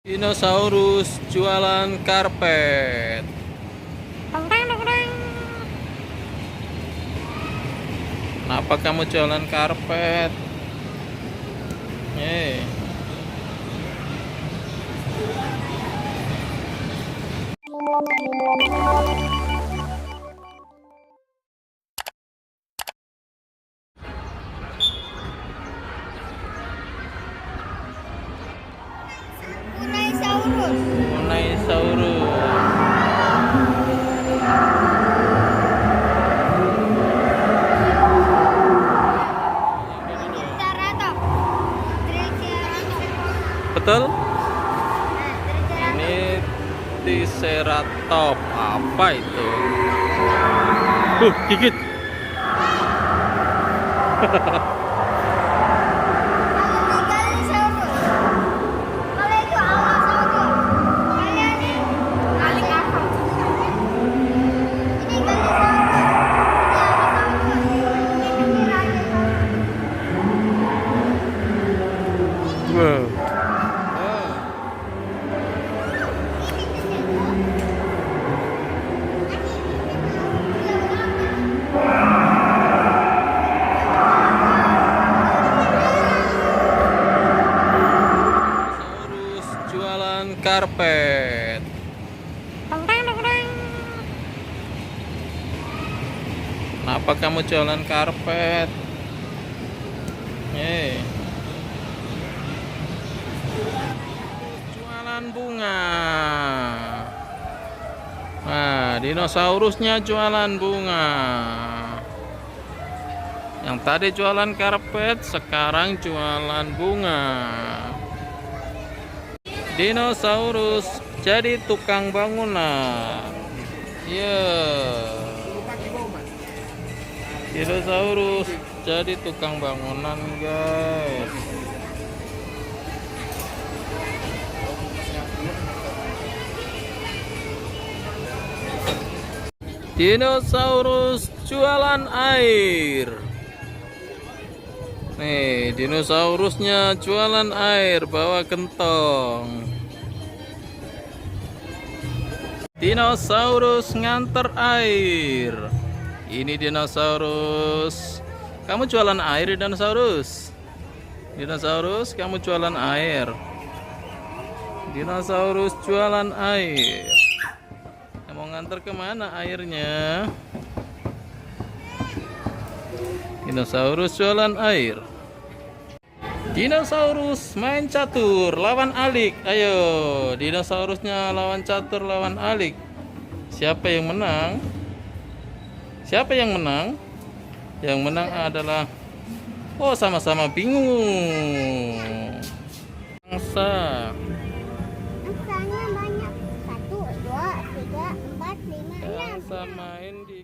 Dinosaurus jualan karpet. Kenapa kamu jualan karpet? Eh, Dinosaurus. Dinosaurus. Triceratops. Triceratops. Betul? Triceratops. Ini Triceratops. Apa itu? Gigit. Megalosaurus. Kalau itu Allosaurus. Kalian ini Alligator. Ini Galosaurus. Ini Allosaurus. Ini Rajasaurus. Wow. Dinosaurus jualan karpet. Kenapa kamu jualan karpet? Jualan bunga. Nah, dinosaurusnya jualan bunga. Yang tadi jualan karpet, sekarang jualan bunga. Dinosaurus jadi tukang bangunan. Dinosaurus jadi tukang bangunan, guys. Dinosaurus jualan air. Nih, dinosaurusnya jualan air bawa gentong. Dinosaurus nganter air. Ini dinosaurus. Kamu jualan air, dinosaurus? Dinosaurus, kamu jualan air. Dinosaurus jualan air. Mau nganter kemana airnya? Dinosaurus jualan air. Dinosaurus main catur lawan alik. Ayo, dinosaurusnya lawan catur lawan alik. Siapa yang menang? Siapa yang menang? Yang menang adalah sama-sama bingung. Angsa. Angsanya banyak. 1, 2, 3, 4, 5, 6. Angsa main di